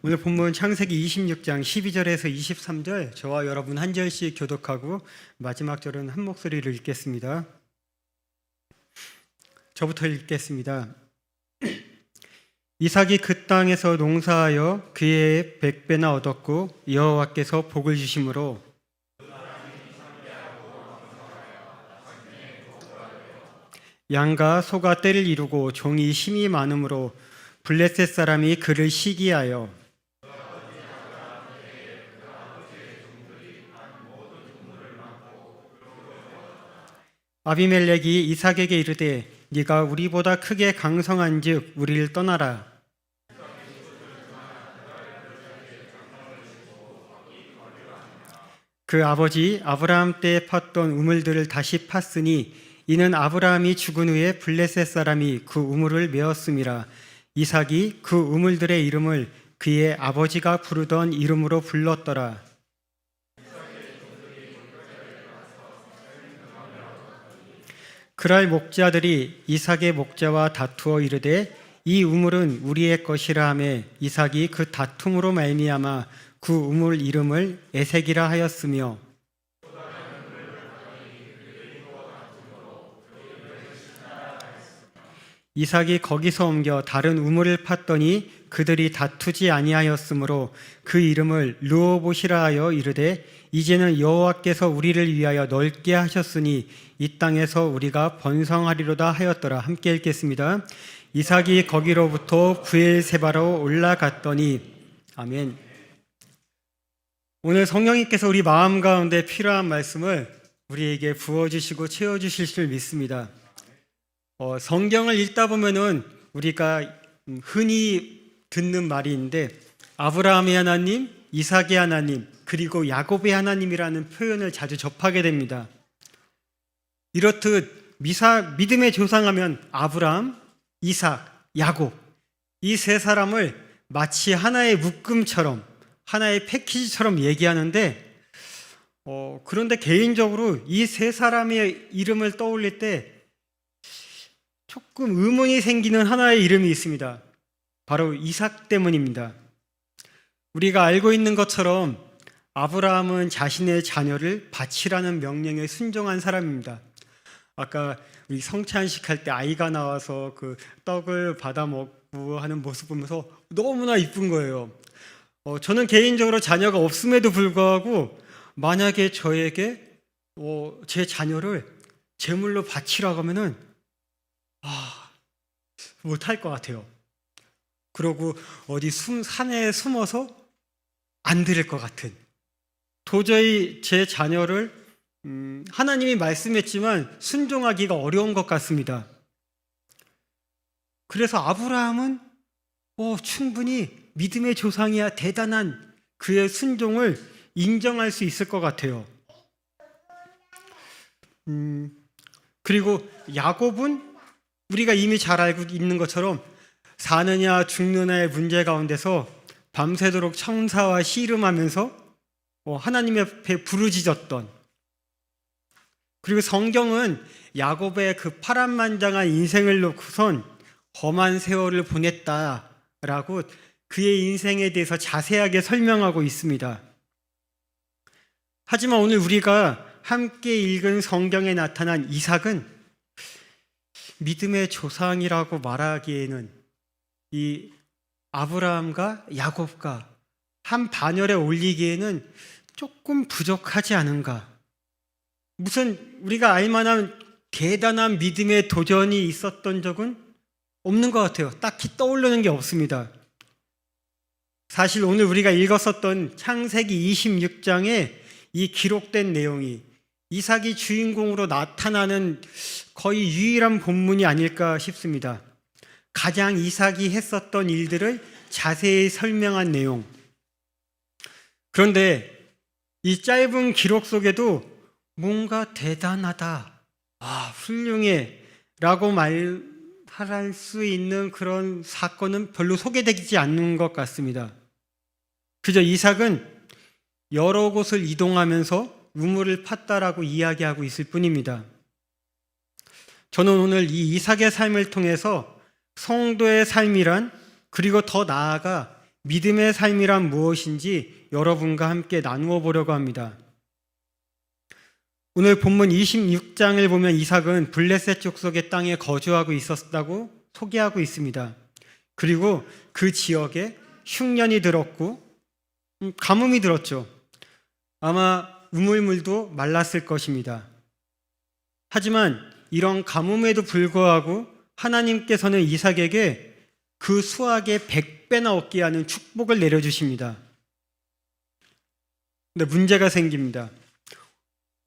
오늘 본문 창세기 26장 12절에서 23절 저와 여러분 한 절씩 교독하고 마지막 절은 한 목소리로 읽겠습니다. 저부터 읽겠습니다. 이삭이 그 땅에서 농사하여 그의 100배나 얻었고 여호와께서 복을 주심으로 양과 소가 떼를 이루고 종이 심이 많으므로 블레셋 사람이 그를 시기하여 아비멜렉이 이삭에게 이르되 네가 우리보다 크게 강성한즉 우리를 떠나라. 그 아버지 아브라함 때 팠던 우물들을 다시 팠으니 이는 아브라함이 죽은 후에 블레셋 사람이 그 우물을 메었음이라. 이삭이 그 우물들의 이름을 그의 아버지가 부르던 이름으로 불렀더라. 그랄 목자들이 이삭의 목자와 다투어 이르되 이 우물은 우리의 것이라 하며 이삭이 그 다툼으로 말미암아 그 우물 이름을 에색이라 하였으며 이삭이 거기서 옮겨 다른 우물을 팠더니 그들이 다투지 아니하였으므로 그 이름을 르호봇이라 하여 이르되 이제는 여호와께서 우리를 위하여 넓게 하셨으니 이 땅에서 우리가 번성하리로다 하였더라. 함께 읽겠습니다. 이삭이 거기로부터 브엘세바로 올라갔더니 아멘. 오늘 성령님께서 우리 마음 가운데 필요한 말씀을 우리에게 부어주시고 채워주실 줄 믿습니다. 성경을 읽다 보면은 우리가 흔히 듣는 말이 있는데 아브라함의 하나님, 이삭의 하나님, 그리고 야곱의 하나님이라는 표현을 자주 접하게 됩니다. 이렇듯 믿음의 조상하면 아브라함, 이삭, 야곱 이 세 사람을 마치 하나의 묶음처럼 하나의 패키지처럼 얘기하는데 그런데 개인적으로 이 세 사람의 이름을 떠올릴 때 조금 의문이 생기는 하나의 이름이 있습니다. 바로 이삭 때문입니다. 우리가 알고 있는 것처럼 아브라함은 자신의 자녀를 바치라는 명령에 순종한 사람입니다. 아까 우리 성찬식 할 때 아이가 나와서 그 떡을 받아 먹고 하는 모습 보면서 너무나 이쁜 거예요. 저는 개인적으로 자녀가 없음에도 불구하고 만약에 저에게 제 자녀를 제물로 바치라고 하면은 못할 것 같아요. 그러고 어디 산에 숨어서 안 드릴 것 같은, 도저히 제 자녀를 하나님이 말씀했지만 순종하기가 어려운 것 같습니다. 그래서 아브라함은 충분히 믿음의 조상이야 대단한 그의 순종을 인정할 수 있을 것 같아요. 그리고 야곱은 우리가 이미 잘 알고 있는 것처럼 사느냐 죽느냐의 문제 가운데서 밤새도록 청사와 씨름하면서 하나님 앞에 부르짖었던, 그리고 성경은 야곱의 그 파란만장한 인생을 놓고선 험한 세월을 보냈다라고 그의 인생에 대해서 자세하게 설명하고 있습니다. 하지만 오늘 우리가 함께 읽은 성경에 나타난 이삭은 믿음의 조상이라고 말하기에는 이 아브라함과 야곱과 한 반열에 올리기에는 조금 부족하지 않은가. 무슨 우리가 알만한 대단한 믿음의 도전이 있었던 적은 없는 것 같아요. 딱히 떠오르는 게 없습니다. 사실 오늘 우리가 읽었었던 창세기 26장에 이 기록된 내용이 이삭이 주인공으로 나타나는 거의 유일한 본문이 아닐까 싶습니다. 가장 이삭이 했었던 일들을 자세히 설명한 내용. 그런데 이 짧은 기록 속에도 뭔가 대단하다, 훌륭해 라고 말할 수 있는 그런 사건은 별로 소개되지 않는 것 같습니다. 그저 이삭은 여러 곳을 이동하면서 우물을 팠다라고 이야기하고 있을 뿐입니다. 저는 오늘 이 이삭의 삶을 통해서 성도의 삶이란, 그리고 더 나아가 믿음의 삶이란 무엇인지 여러분과 함께 나누어 보려고 합니다. 오늘 본문 26장을 보면 이삭은 블레셋 족속의 땅에 거주하고 있었다고 소개하고 있습니다. 그리고 그 지역에 흉년이 들었고 가뭄이 들었죠. 아마 우물물도 말랐을 것입니다. 하지만 이런 가뭄에도 불구하고 하나님께서는 이삭에게 그 수확의 100배나 얻게 하는 축복을 내려주십니다. 근데 문제가 생깁니다.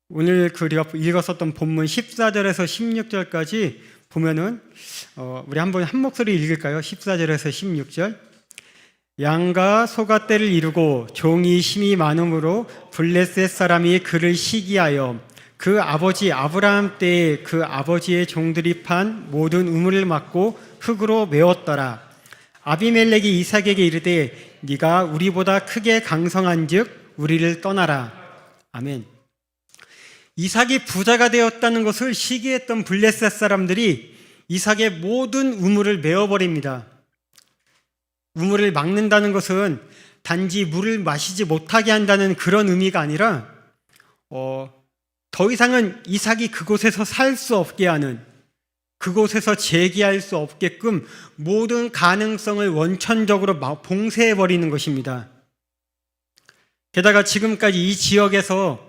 오늘 우리가 읽었었던 본문 14절에서 16절까지 보면은 우리 한번 한 목소리 읽을까요? 14절에서 16절. 양과 소가 떼를 이루고 종이 힘이 많음으로 블레셋 사람이 그를 시기하여 그 아버지 아브라함 때에 그 아버지의 종들이 판 모든 우물을 막고 흙으로 메웠더라. 아비멜렉이 이삭에게 이르되 네가 우리보다 크게 강성한즉 우리를 떠나라. 아멘. 이삭이 부자가 되었다는 것을 시기했던 블레셋 사람들이 이삭의 모든 우물을 메워버립니다. 우물을 막는다는 것은 단지 물을 마시지 못하게 한다는 그런 의미가 아니라 더 이상은 이삭이 그곳에서 살 수 없게 하는, 그곳에서 재기할 수 없게끔 모든 가능성을 원천적으로 봉쇄해버리는 것입니다. 게다가 지금까지 이 지역에서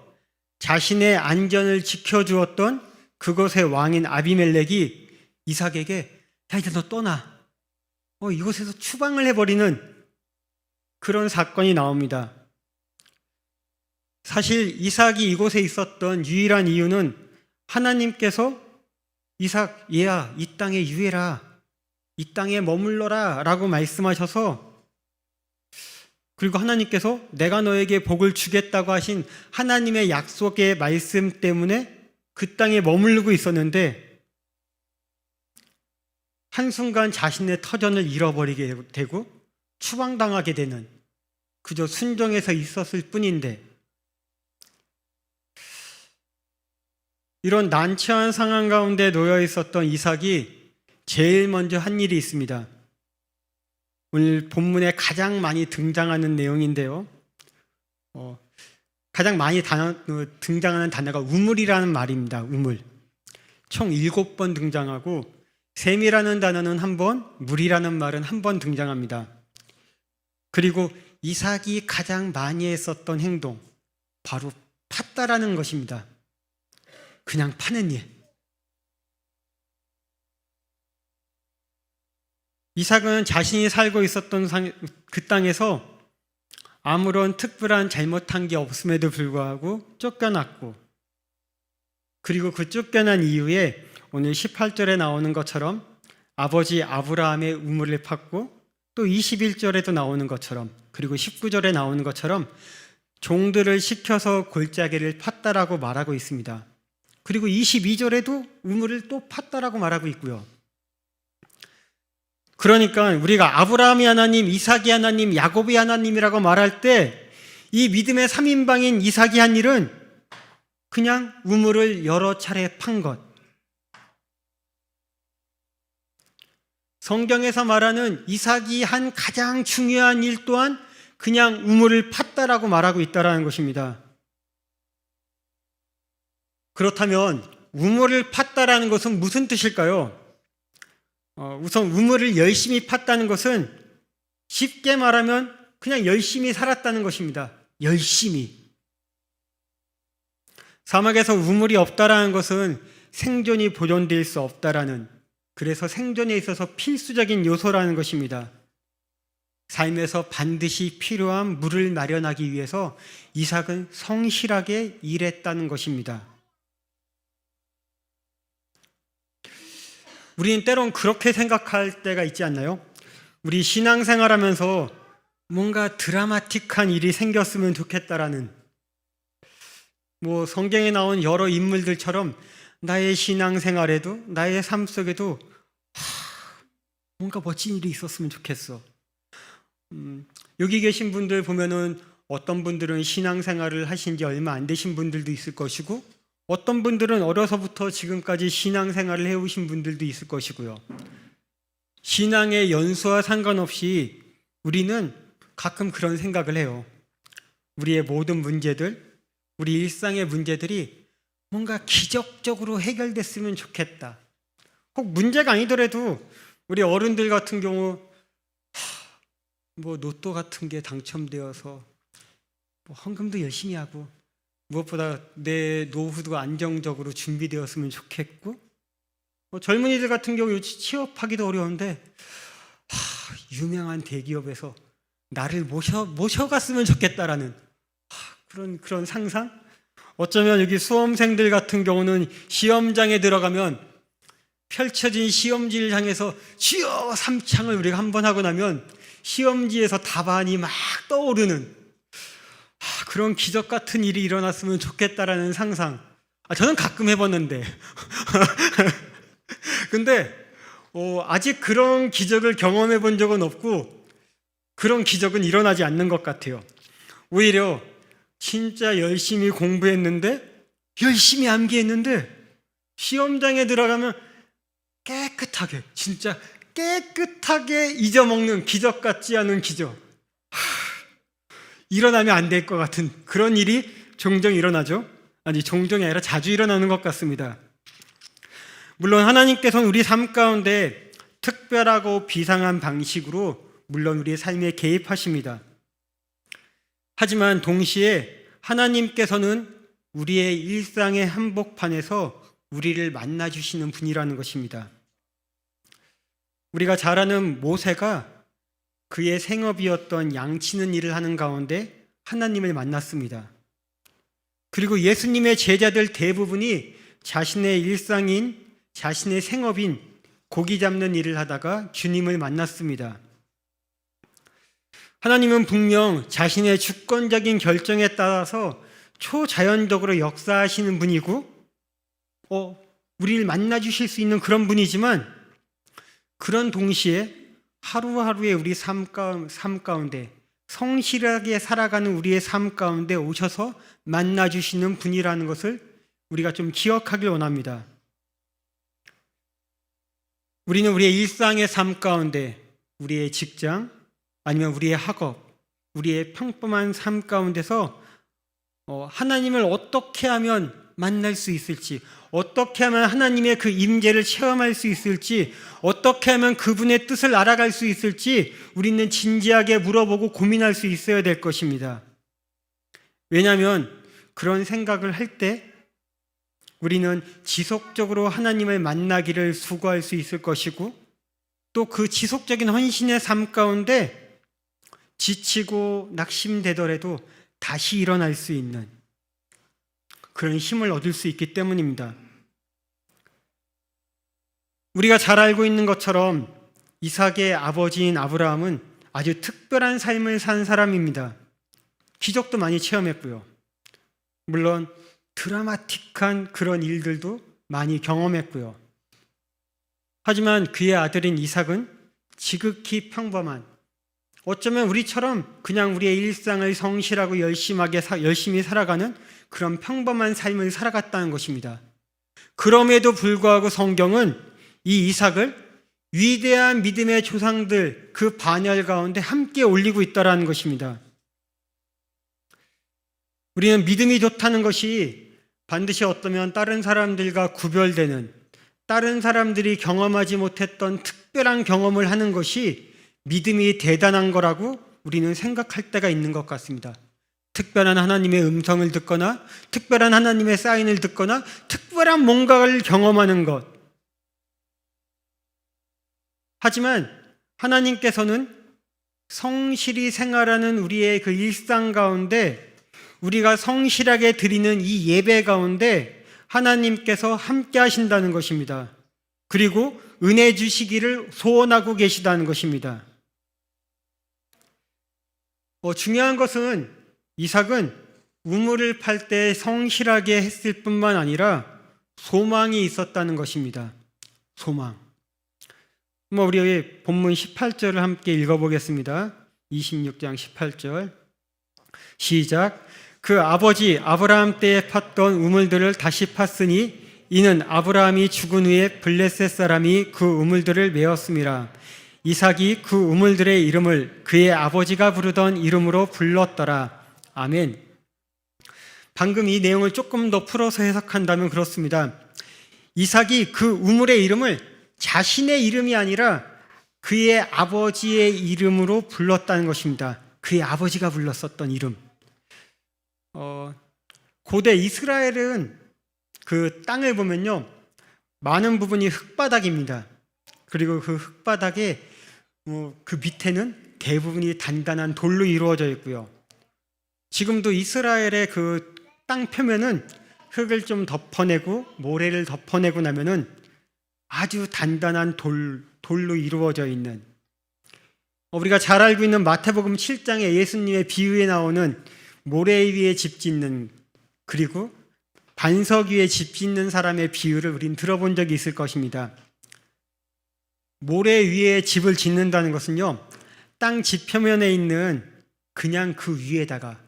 자신의 안전을 지켜주었던 그곳의 왕인 아비멜렉이 이삭에게 야 이제 너 떠나, 이곳에서 추방을 해버리는 그런 사건이 나옵니다. 사실 이삭이 이곳에 있었던 유일한 이유는 하나님께서 이삭 얘야 이 땅에 유해라, 이 땅에 머물러라 라고 말씀하셔서, 그리고 하나님께서 내가 너에게 복을 주겠다고 하신 하나님의 약속의 말씀 때문에 그 땅에 머무르고 있었는데 한순간 자신의 터전을 잃어버리게 되고 추방당하게 되는, 그저 순종해서 있었을 뿐인데, 이런 난처한 상황 가운데 놓여 있었던 이삭이 제일 먼저 한 일이 있습니다. 오늘 본문에 가장 많이 등장하는 내용인데요. 가장 많이 등장하는 단어가 우물이라는 말입니다. 우물. 총 7번 등장하고 샘이라는 단어는 한 번, 물이라는 말은 한 번 등장합니다. 그리고 이삭이 가장 많이 했었던 행동, 바로 팠다라는 것입니다. 그냥 파는 일. 이삭은 자신이 살고 있었던 그 땅에서 아무런 특별한 잘못한 게 없음에도 불구하고 쫓겨났고, 그리고 그 쫓겨난 이후에 오늘 18절에 나오는 것처럼 아버지 아브라함의 우물을 팠고, 또 21절에도 나오는 것처럼, 그리고 19절에 나오는 것처럼 종들을 시켜서 골짜기를 팠다라고 말하고 있습니다. 그리고 22절에도 우물을 또 팠다라고 말하고 있고요. 그러니까 우리가 아브라함이 하나님, 이삭이 하나님, 야곱이 하나님이라고 말할 때 이 믿음의 3인방인 이삭이 한 일은 그냥 우물을 여러 차례 판 것. 성경에서 말하는 이삭이 한 가장 중요한 일 또한 그냥 우물을 팠다라고 말하고 있다는 것입니다. 그렇다면 우물을 팠다라는 것은 무슨 뜻일까요? 우선 우물을 열심히 팠다는 것은 쉽게 말하면 그냥 열심히 살았다는 것입니다. 열심히. 사막에서 우물이 없다라는 것은 생존이 보존될 수 없다라는, 그래서 생존에 있어서 필수적인 요소라는 것입니다. 삶에서 반드시 필요한 물을 마련하기 위해서 이삭은 성실하게 일했다는 것입니다. 우리는 때론 그렇게 생각할 때가 있지 않나요? 우리 신앙생활하면서 뭔가 드라마틱한 일이 생겼으면 좋겠다라는, 성경에 나온 여러 인물들처럼 나의 신앙생활에도, 나의 삶 속에도 뭔가 멋진 일이 있었으면 좋겠어. 여기 계신 분들 보면은 어떤 분들은 신앙생활을 하신 지 얼마 안 되신 분들도 있을 것이고, 어떤 분들은 어려서부터 지금까지 신앙생활을 해오신 분들도 있을 것이고요. 신앙의 연수와 상관없이 우리는 가끔 그런 생각을 해요. 우리의 모든 문제들, 우리 일상의 문제들이 뭔가 기적적으로 해결됐으면 좋겠다. 혹 문제가 아니더라도 우리 어른들 같은 경우 뭐 로또 같은 게 당첨되어서 뭐 헌금도 열심히 하고 무엇보다 내 노후도 안정적으로 준비되었으면 좋겠고, 젊은이들 같은 경우 취업하기도 어려운데 유명한 대기업에서 나를 모셔갔으면 좋겠다라는 그런 상상. 어쩌면 여기 수험생들 같은 경우는 시험장에 들어가면 펼쳐진 시험지를 향해서 주여 삼창을 우리가 한번 하고 나면 시험지에서 답안이 막 떠오르는 그런 기적 같은 일이 일어났으면 좋겠다라는 상상. 저는 가끔 해봤는데 근데 아직 그런 기적을 경험해 본 적은 없고 그런 기적은 일어나지 않는 것 같아요. 오히려 진짜 열심히 공부했는데, 열심히 암기했는데 시험장에 들어가면 깨끗하게, 진짜 깨끗하게 잊어먹는 기적 같지 않은 기적. 일어나면 안 될 것 같은 그런 일이 종종 일어나죠. 아니, 종종이 아니라 자주 일어나는 것 같습니다. 물론 하나님께서는 우리 삶 가운데 특별하고 비상한 방식으로 물론 우리의 삶에 개입하십니다. 하지만 동시에 하나님께서는 우리의 일상의 한복판에서 우리를 만나주시는 분이라는 것입니다. 우리가 잘 아는 모세가 그의 생업이었던 양치는 일을 하는 가운데 하나님을 만났습니다. 그리고 예수님의 제자들 대부분이 자신의 일상인, 자신의 생업인 고기 잡는 일을 하다가 주님을 만났습니다. 하나님은 분명 자신의 주권적인 결정에 따라서 초자연적으로 역사하시는 분이고 우리를 만나주실 수 있는 그런 분이지만, 그런 동시에 하루하루의 우리 삶 가운데 성실하게 살아가는 우리의 삶 가운데 오셔서 만나주시는 분이라는 것을 우리가 좀 기억하길 원합니다. 우리는 우리의 일상의 삶 가운데, 우리의 직장 아니면 우리의 학업, 우리의 평범한 삶 가운데서 하나님을 어떻게 하면 만날 수 있을지, 어떻게 하면 하나님의 그 임재를 체험할 수 있을지, 어떻게 하면 그분의 뜻을 알아갈 수 있을지 우리는 진지하게 물어보고 고민할 수 있어야 될 것입니다. 왜냐하면 그런 생각을 할 때 우리는 지속적으로 하나님을 만나기를 수고할 수 있을 것이고, 또 그 지속적인 헌신의 삶 가운데 지치고 낙심되더라도 다시 일어날 수 있는 그런 힘을 얻을 수 있기 때문입니다. 우리가 잘 알고 있는 것처럼 이삭의 아버지인 아브라함은 아주 특별한 삶을 산 사람입니다. 기적도 많이 체험했고요. 물론 드라마틱한 그런 일들도 많이 경험했고요. 하지만 그의 아들인 이삭은 지극히 평범한, 어쩌면 우리처럼 그냥 우리의 일상을 성실하고 열심히 살아가는 그런 평범한 삶을 살아갔다는 것입니다. 그럼에도 불구하고 성경은 이 이삭을 위대한 믿음의 조상들 그 반열 가운데 함께 올리고 있다는 것입니다. 우리는 믿음이 좋다는 것이 반드시 어쩌면 다른 사람들과 구별되는, 다른 사람들이 경험하지 못했던 특별한 경험을 하는 것이 믿음이 대단한 거라고 우리는 생각할 때가 있는 것 같습니다. 특별한 하나님의 음성을 듣거나 특별한 하나님의 사인을 듣거나 특별한 뭔가를 경험하는 것. 하지만 하나님께서는 성실히 생활하는 우리의 그 일상 가운데, 우리가 성실하게 드리는 이 예배 가운데 하나님께서 함께 하신다는 것입니다. 그리고 은혜 주시기를 소원하고 계시다는 것입니다. 중요한 것은 이삭은 우물을 팔 때 성실하게 했을 뿐만 아니라 소망이 있었다는 것입니다. 소망. 우리 본문 18절을 함께 읽어보겠습니다. 26장 18절 시작. 그 아버지 아브라함 때에 팠던 우물들을 다시 팠으니 이는 아브라함이 죽은 후에 블레셋 사람이 그 우물들을 메었음이라. 이삭이 그 우물들의 이름을 그의 아버지가 부르던 이름으로 불렀더라. 아멘. 방금 이 내용을 조금 더 풀어서 해석한다면 그렇습니다. 이삭이 그 우물의 이름을 자신의 이름이 아니라 그의 아버지의 이름으로 불렀다는 것입니다. 그의 아버지가 불렀었던 이름. 고대 이스라엘은 그 땅을 보면요, 많은 부분이 흙바닥입니다. 그리고 그 흙바닥에 그 밑에는 대부분이 단단한 돌로 이루어져 있고요. 지금도 이스라엘의 그 땅 표면은 흙을 좀 덮어내고 모래를 덮어내고 나면은 아주 단단한 돌로 이루어져 있는, 우리가 잘 알고 있는 마태복음 7장에 예수님의 비유에 나오는 모래 위에 집 짓는, 그리고 반석 위에 집 짓는 사람의 비유를 우린 들어본 적이 있을 것입니다. 모래 위에 집을 짓는다는 것은요, 땅 지표면에 있는 그냥 그 위에다가,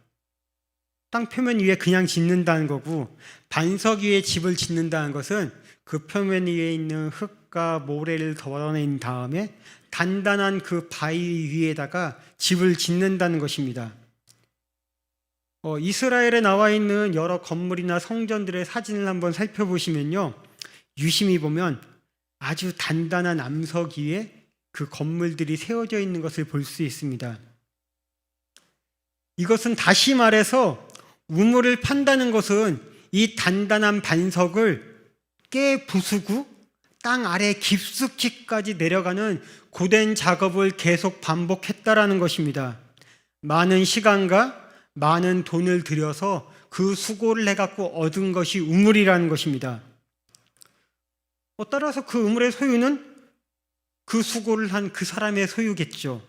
땅 표면 위에 그냥 짓는다는 거고, 반석 위에 집을 짓는다는 것은 그 표면 위에 있는 흙과 모래를 덜어낸 다음에 단단한 그 바위 위에다가 집을 짓는다는 것입니다. 이스라엘에 나와 있는 여러 건물이나 성전들의 사진을 한번 살펴보시면요, 유심히 보면 아주 단단한 암석 위에 그 건물들이 세워져 있는 것을 볼 수 있습니다. 이것은 다시 말해서 우물을 판다는 것은 이 단단한 반석을 깨 부수고 땅 아래 깊숙이까지 내려가는 고된 작업을 계속 반복했다라는 것입니다. 많은 시간과 많은 돈을 들여서 그 수고를 해갖고 얻은 것이 우물이라는 것입니다. 따라서 그 우물의 소유는 그 수고를 한 그 사람의 소유겠죠.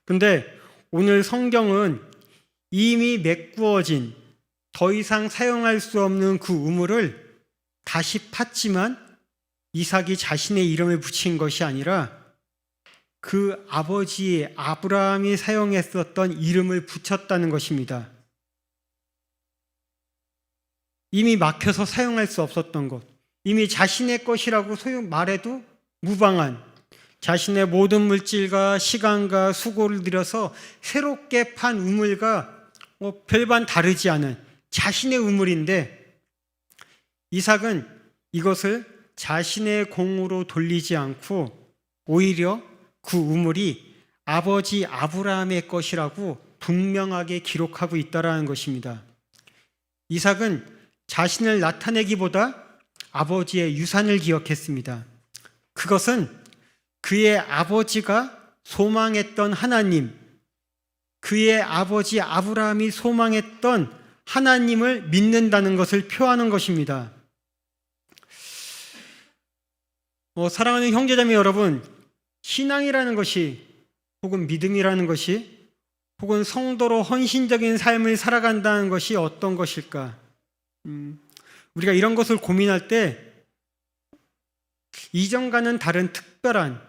근데 오늘 성경은 이미 메꾸어진, 더 이상 사용할 수 없는 그 우물을 다시 팠지만 이삭이 자신의 이름을 붙인 것이 아니라 그 아버지 아브라함이 사용했었던 이름을 붙였다는 것입니다. 이미 막혀서 사용할 수 없었던 것, 이미 자신의 것이라고 말해도 무방한, 자신의 모든 물질과 시간과 수고를 들여서 새롭게 판 우물과 별반 다르지 않은 자신의 우물인데, 이삭은 이것을 자신의 공으로 돌리지 않고 오히려 그 우물이 아버지 아브라함의 것이라고 분명하게 기록하고 있다는 것입니다. 이삭은 자신을 나타내기보다 아버지의 유산을 기억했습니다. 그것은 그의 아버지가 소망했던 하나님, 그의 아버지 아브라함이 소망했던 하나님을 믿는다는 것을 표하는 것입니다. 사랑하는 형제자매 여러분, 신앙이라는 것이, 혹은 믿음이라는 것이, 혹은 성도로 헌신적인 삶을 살아간다는 것이 어떤 것일까? 우리가 이런 것을 고민할 때 이전과는 특별한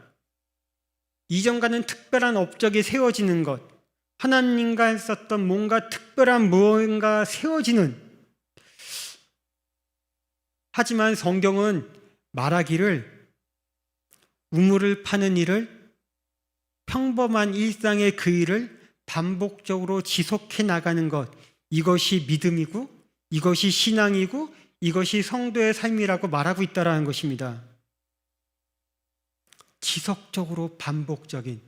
업적이 세워지는 것, 하나님과 했었던 뭔가 특별한 무언가 세워지는, 하지만 성경은 말하기를 우물을 파는 일을, 평범한 일상의 그 일을 반복적으로 지속해 나가는 것, 이것이 믿음이고 이것이 신앙이고 이것이 성도의 삶이라고 말하고 있다는 것입니다. 지속적으로 반복적인,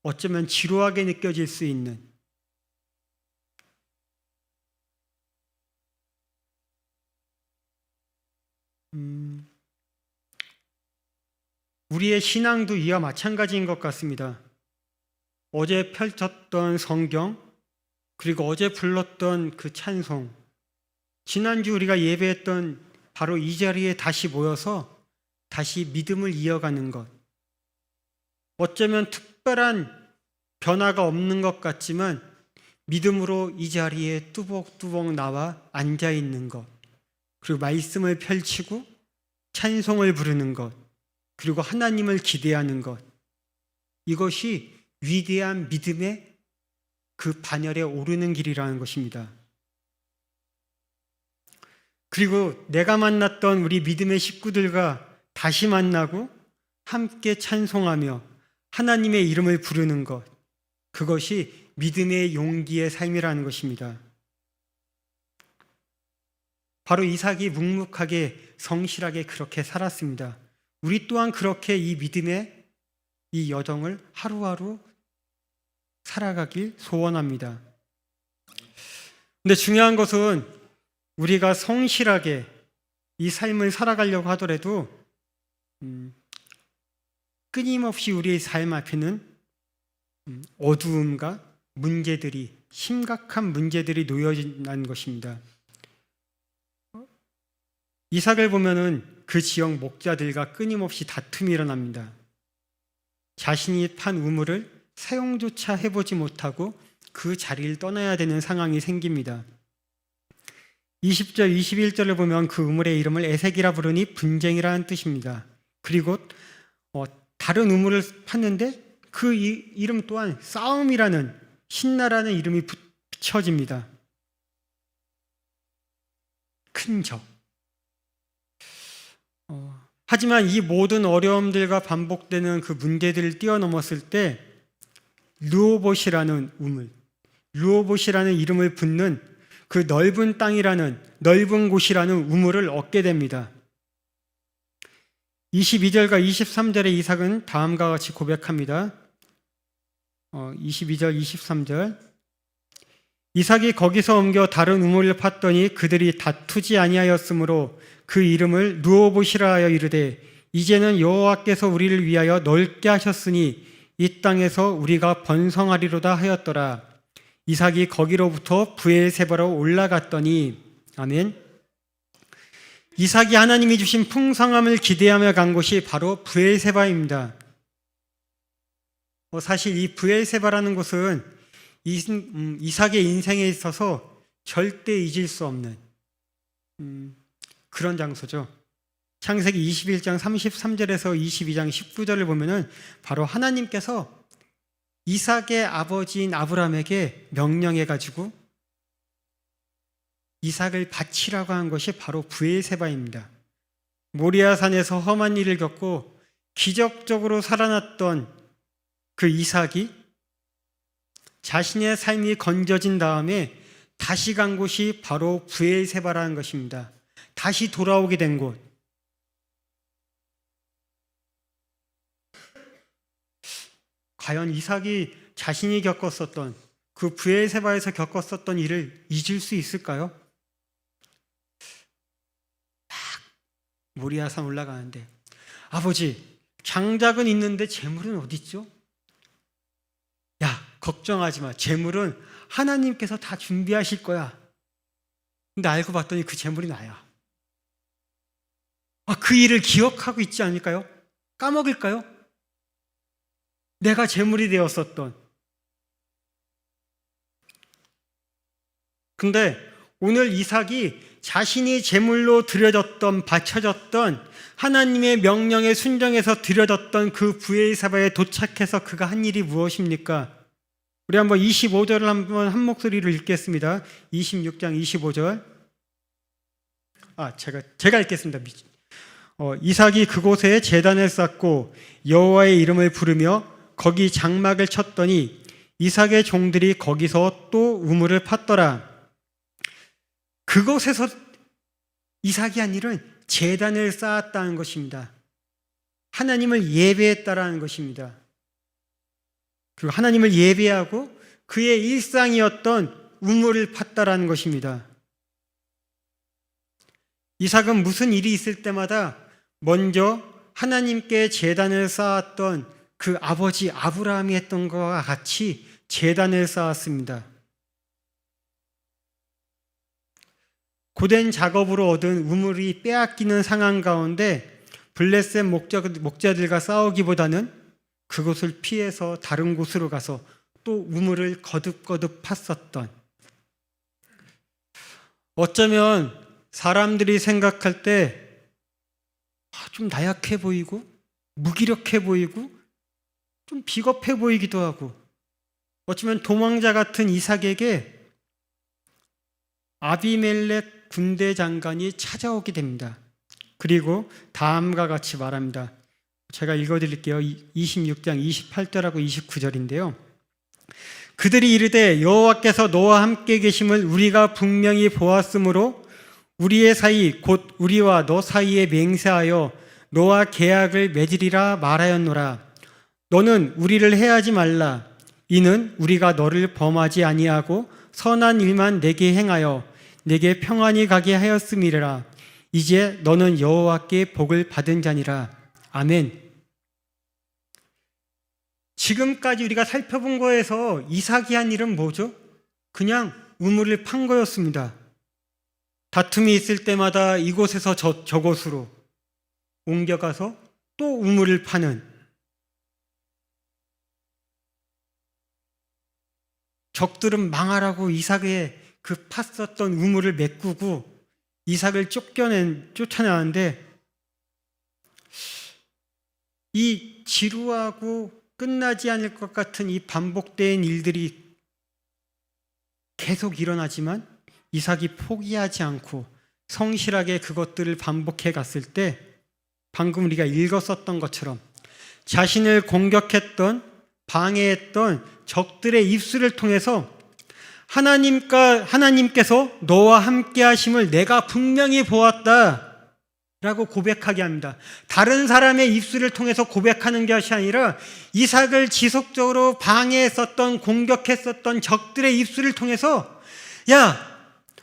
어쩌면 지루하게 느껴질 수 있는, 우리의 신앙도 이와 마찬가지인 것 같습니다. 어제 펼쳤던 성경, 그리고 어제 불렀던 그 찬송, 지난주 우리가 예배했던 바로 이 자리에 다시 모여서 다시 믿음을 이어가는 것, 어쩌면 특별한 변화가 없는 것 같지만 믿음으로 이 자리에 뚜벅뚜벅 나와 앉아 있는 것, 그리고 말씀을 펼치고 찬송을 부르는 것, 그리고 하나님을 기대하는 것, 이것이 위대한 믿음의 그 반열에 오르는 길이라는 것입니다. 그리고 내가 만났던 우리 믿음의 식구들과 다시 만나고 함께 찬송하며 하나님의 이름을 부르는 것, 그것이 믿음의 용기의 삶이라는 것입니다. 바로 이삭이 묵묵하게 성실하게 그렇게 살았습니다. 우리 또한 그렇게 이 믿음의 이 여정을 하루하루 살아가길 소원합니다. 근데 중요한 것은 우리가 성실하게 이 삶을 살아가려고 하더라도 끊임없이 우리의 삶 앞에는 어두움과 문제들이, 심각한 문제들이 놓여진다는 것입니다. 이삭을 보면은 그 지역 목자들과 끊임없이 다툼이 일어납니다. 자신이 판 우물을 사용조차 해보지 못하고 그 자리를 떠나야 되는 상황이 생깁니다. 20절, 21절을 보면 그 우물의 이름을 에색이라 부르니 분쟁이라는 뜻입니다. 그리고 다른 우물을 팠는데 그 이름 또한 싸움이라는, 신나라는 이름이 붙여집니다. 큰 적. 하지만 이 모든 어려움들과 반복되는 그 문제들을 뛰어넘었을 때 르호봇이라는 우물, 르호봇이라는 이름을 붙는 그 넓은 땅이라는, 넓은 곳이라는 우물을 얻게 됩니다. 22절과 23절에 이삭은 다음과 같이 고백합니다. 22절, 23절. 이삭이 거기서 옮겨 다른 우물을 팠더니 그들이 다투지 아니하였으므로 그 이름을 르호봇이라 하여 이르되 이제는 여호와께서 우리를 위하여 넓게 하셨으니 이 땅에서 우리가 번성하리로다 하였더라. 이삭이 거기로부터 브엘세바로 올라갔더니, 아멘. 이삭이 하나님이 주신 풍성함을 기대하며 간 곳이 바로 브엘세바입니다. 사실 이 브엘세바라는 곳은 이삭의 인생에 있어서 절대 잊을 수 없는 그런 장소죠. 창세기 21장 33절에서 22장 19절을 보면은 바로 하나님께서 이삭의 아버지인 아브라함에게 명령해가지고 이삭을 바치라고 한 것이 바로 브엘세바입니다. 모리아산에서 험한 일을 겪고 기적적으로 살아났던 그 이삭이 자신의 삶이 건져진 다음에 다시 간 곳이 바로 브엘세바라는 것입니다. 다시 돌아오게 된 곳. 과연 이삭이 자신이 겪었었던 그 브엘세바에서 겪었었던 일을 잊을 수 있을까요? 모리아산 올라가는데 아버지, 장작은 있는데 재물은 어디 있죠? 야, 걱정하지 마. 재물은 하나님께서 다 준비하실 거야. 근데 알고 봤더니 그 재물이 나야. 그 일을 기억하고 있지 않을까요? 까먹을까요? 내가 재물이 되었었던. 근데 오늘 이삭이 자신이 제물로 드려졌던, 바쳐졌던, 하나님의 명령에 순종해서 드려졌던 그 브엘세바에 도착해서 그가 한 일이 무엇입니까? 우리 한번 25절을 한번 한 목소리로 읽겠습니다. 26장 25절. 제가 읽겠습니다. 이삭이 그곳에 제단을 쌓고 여호와의 이름을 부르며 거기 장막을 쳤더니 이삭의 종들이 거기서 또 우물을 팠더라. 그곳에서 이삭이 한 일은 제단을 쌓았다는 것입니다. 하나님을 예배했다라는 것입니다. 그리고 하나님을 예배하고 그의 일상이었던 우물을 팠다라는 것입니다. 이삭은 무슨 일이 있을 때마다 먼저 하나님께 제단을 쌓았던 그 아버지 아브라함이 했던 것과 같이 제단을 쌓았습니다. 고된 작업으로 얻은 우물이 빼앗기는 상황 가운데 블레셋 목자들과 싸우기보다는 그곳을 피해서 다른 곳으로 가서 또 우물을 거듭거듭 팠었던, 어쩌면 사람들이 생각할 때 좀 나약해 보이고 무기력해 보이고 좀 비겁해 보이기도 하고, 어쩌면 도망자 같은 이삭에게 아비멜렉 군대 장관이 찾아오게 됩니다. 그리고 다음과 같이 말합니다. 제가 읽어드릴게요. 26장 28절하고 29절인데요. 그들이 이르되 여호와께서 너와 함께 계심을 우리가 분명히 보았으므로 우리의 사이 곧 우리와 너 사이에 맹세하여 너와 계약을 맺으리라 말하였노라. 너는 우리를 해하지 말라. 이는 우리가 너를 범하지 아니하고 선한 일만 내게 행하여 내게 평안히 가게 하였음이라. 이제 너는 여호와께 복을 받은 자니라. 아멘. 지금까지 우리가 살펴본 거에서 이삭이 한 일은 뭐죠? 그냥 우물을 판 거였습니다. 다툼이 있을 때마다 이곳에서 저곳으로 옮겨가서 또 우물을 파는, 적들은 망하라고 이삭의 그 팠었던 우물을 메꾸고 이삭을 쫓아내는데, 이 지루하고 끝나지 않을 것 같은 이 반복된 일들이 계속 일어나지만 이삭이 포기하지 않고 성실하게 그것들을 반복해 갔을 때, 방금 우리가 읽었었던 것처럼 자신을 공격했던, 방해했던 적들의 입술을 통해서 하나님께서 너와 함께 하심을 내가 분명히 보았다 라고 고백하게 합니다. 다른 사람의 입술을 통해서 고백하는 것이 아니라 이삭을 지속적으로 방해했었던, 공격했었던 적들의 입술을 통해서, 야,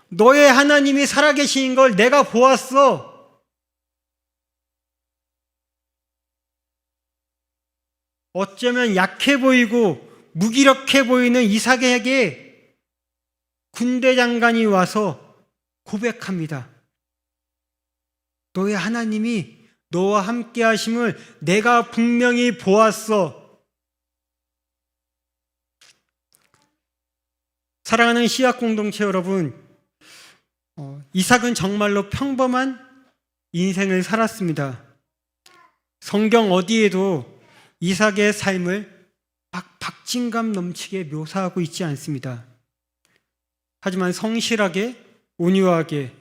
너의 하나님이 살아계신 걸 내가 보았어. 어쩌면 약해 보이고 무기력해 보이는 이삭에게 군대 장관이 와서 고백합니다. 너의 하나님이 너와 함께 하심을 내가 분명히 보았어. 사랑하는 시약 공동체 여러분, 이삭은 정말로 평범한 인생을 살았습니다. 성경 어디에도 이삭의 삶을 박진감 넘치게 묘사하고 있지 않습니다. 하지만 성실하게, 온유하게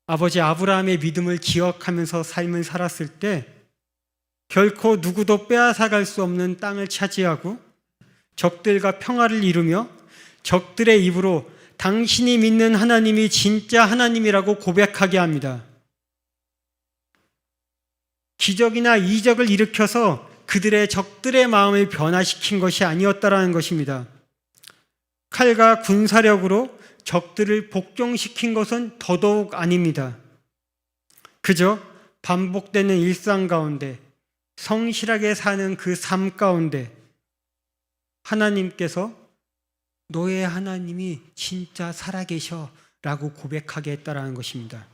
아버지 아브라함의 믿음을 기억하면서 삶을 살았을 때 결코 누구도 빼앗아갈 수 없는 땅을 차지하고 적들과 평화를 이루며 적들의 입으로 당신이 믿는 하나님이 진짜 하나님이라고 고백하게 합니다. 기적이나 이적을 일으켜서 그들의 적들의 마음을 변화시킨 것이 아니었다라는 것입니다. 칼과 군사력으로 적들을 복종시킨 것은 더더욱 아닙니다. 그저 반복되는 일상 가운데 성실하게 사는 그 삶 가운데 하나님께서 너의 하나님이 진짜 살아계셔 라고 고백하게 했다라는 것입니다.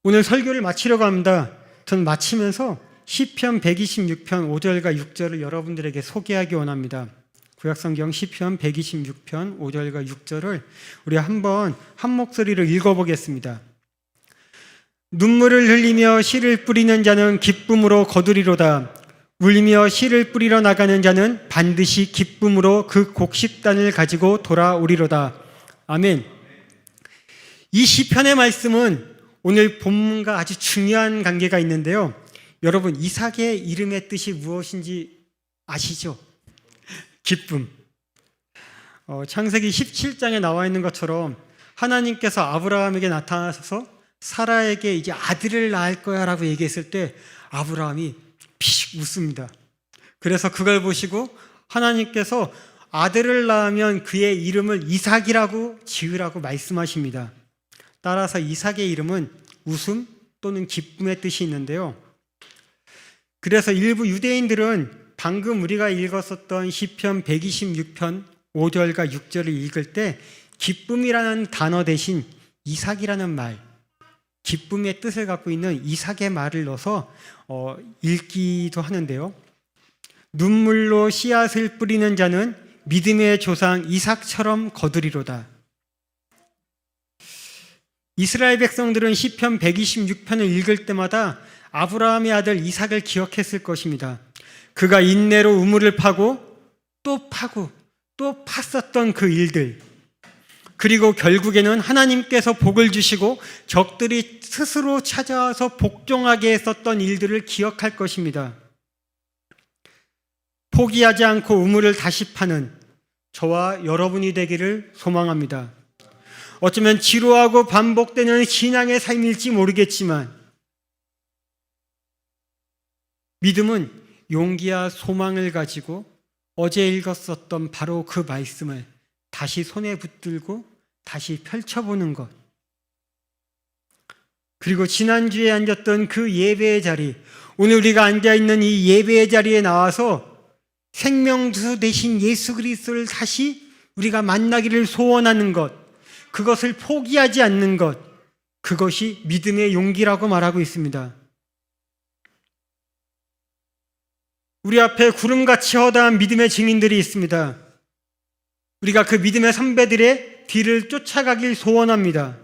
오늘 설교를 마치려고 합니다. 저는 마치면서 시편 126편 5절과 6절을 여러분들에게 소개하기 원합니다. 구약성경 시편 126편 5절과 6절을 우리 한번 한 목소리로 읽어보겠습니다. 눈물을 흘리며 씨를 뿌리는 자는 기쁨으로 거두리로다. 울며 씨를 뿌리러 나가는 자는 반드시 기쁨으로 그 곡식단을 가지고 돌아오리로다. 아멘. 이 시편의 말씀은 오늘 본문과 아주 중요한 관계가 있는데요. 여러분, 이삭의 이름의 뜻이 무엇인지 아시죠? 기쁨. 창세기 17장에 나와 있는 것처럼 하나님께서 아브라함에게 나타나셔서 사라에게 이제 아들을 낳을 거야 라고 얘기했을 때 아브라함이 피식 웃습니다. 그래서 그걸 보시고 하나님께서 아들을 낳으면 그의 이름을 이삭이라고 지으라고 말씀하십니다. 따라서 이삭의 이름은 웃음 또는 기쁨의 뜻이 있는데요. 그래서 일부 유대인들은 방금 우리가 읽었었던 시편 126편 5절과 6절을 읽을 때 기쁨이라는 단어 대신 이삭이라는 말, 기쁨의 뜻을 갖고 있는 이삭의 말을 넣어서 읽기도 하는데요. 눈물로 씨앗을 뿌리는 자는 믿음의 조상 이삭처럼 거두리로다. 이스라엘 백성들은 시편 126편을 읽을 때마다 아브라함의 아들 이삭을 기억했을 것입니다. 그가 인내로 우물을 파고 또 팠었던 그 일들, 그리고 결국에는 하나님께서 복을 주시고 적들이 스스로 찾아와서 복종하게 했었던 일들을 기억할 것입니다. 포기하지 않고 우물을 다시 파는 저와 여러분이 되기를 소망합니다. 어쩌면 지루하고 반복되는 신앙의 삶일지 모르겠지만 믿음은 용기와 소망을 가지고 어제 읽었었던 바로 그 말씀을 다시 손에 붙들고 다시 펼쳐보는 것, 그리고 지난주에 앉았던 그 예배의 자리, 오늘 우리가 앉아있는 이 예배의 자리에 나와서 생명수 대신 예수 그리스도를 다시 우리가 만나기를 소원하는 것, 그것을 포기하지 않는 것, 그것이 믿음의 용기라고 말하고 있습니다. 우리 앞에 구름같이 허다한 믿음의 증인들이 있습니다. 우리가 그 믿음의 선배들의 뒤를 쫓아가길 소원합니다.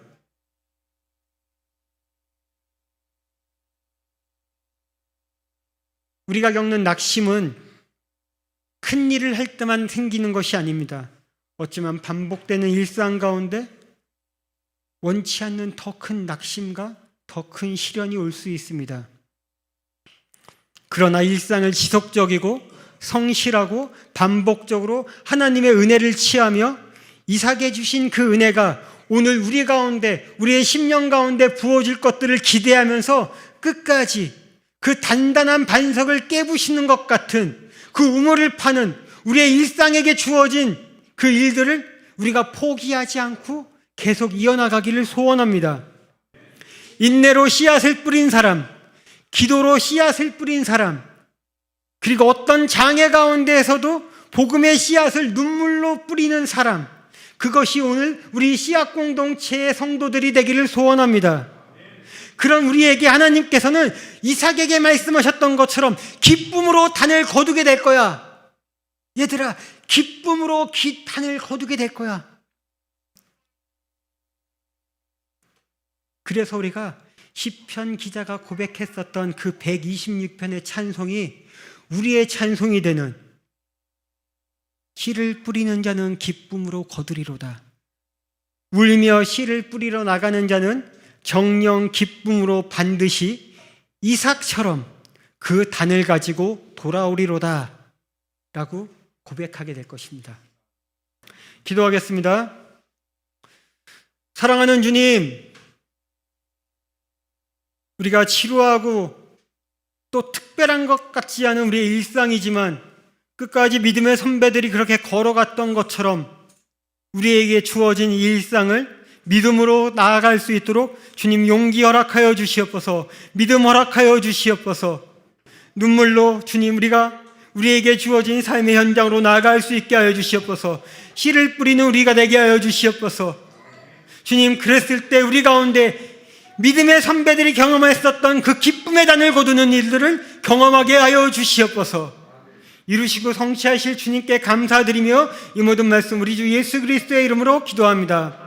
우리가 겪는 낙심은 큰 일을 할 때만 생기는 것이 아닙니다. 어쩌면 반복되는 일상 가운데 원치 않는 더 큰 낙심과 더 큰 시련이 올 수 있습니다. 그러나 일상을 지속적이고 성실하고 반복적으로 하나님의 은혜를 취하며 이삭에 주신 그 은혜가 오늘 우리 가운데, 우리의 심령 가운데 부어질 것들을 기대하면서 끝까지 그 단단한 반석을 깨부시는 것 같은 그 우물을 파는 우리의 일상에게 주어진 그 일들을 우리가 포기하지 않고 계속 이어나가기를 소원합니다. 인내로 씨앗을 뿌린 사람, 기도로 씨앗을 뿌린 사람, 그리고 어떤 장애 가운데에서도 복음의 씨앗을 눈물로 뿌리는 사람, 그것이 오늘 우리 씨앗 공동체의 성도들이 되기를 소원합니다. 그런 우리에게 하나님께서는 이삭에게 말씀하셨던 것처럼 기쁨으로 단을 거두게 될 거야. 얘들아, 기쁨으로 단을 거두게 될 거야. 그래서 우리가 시편 기자가 고백했었던 그 126편의 찬송이 우리의 찬송이 되는, 씨를 뿌리는 자는 기쁨으로 거두리로다. 울며 씨를 뿌리러 나가는 자는 정령 기쁨으로 반드시 이삭처럼 그 단을 가지고 돌아오리로다 라고 고백하게 될 것입니다. 기도하겠습니다. 사랑하는 주님, 우리가 지루하고 또 특별한 것 같지 않은 우리의 일상이지만 끝까지 믿음의 선배들이 그렇게 걸어갔던 것처럼 우리에게 주어진 이 일상을 믿음으로 나아갈 수 있도록 주님 용기 허락하여 주시옵소서. 믿음 허락하여 주시옵소서. 눈물로 주님 우리에게 주어진 삶의 현장으로 나아갈 수 있게 하여 주시옵소서. 씨를 뿌리는 우리가 되게 하여 주시옵소서. 주님, 그랬을 때 우리 가운데 믿음의 선배들이 경험했었던 그 기쁨의 단을 거두는 일들을 경험하게 하여 주시옵소서. 이루시고 성취하실 주님께 감사드리며 이 모든 말씀 우리 주 예수 그리스도의 이름으로 기도합니다.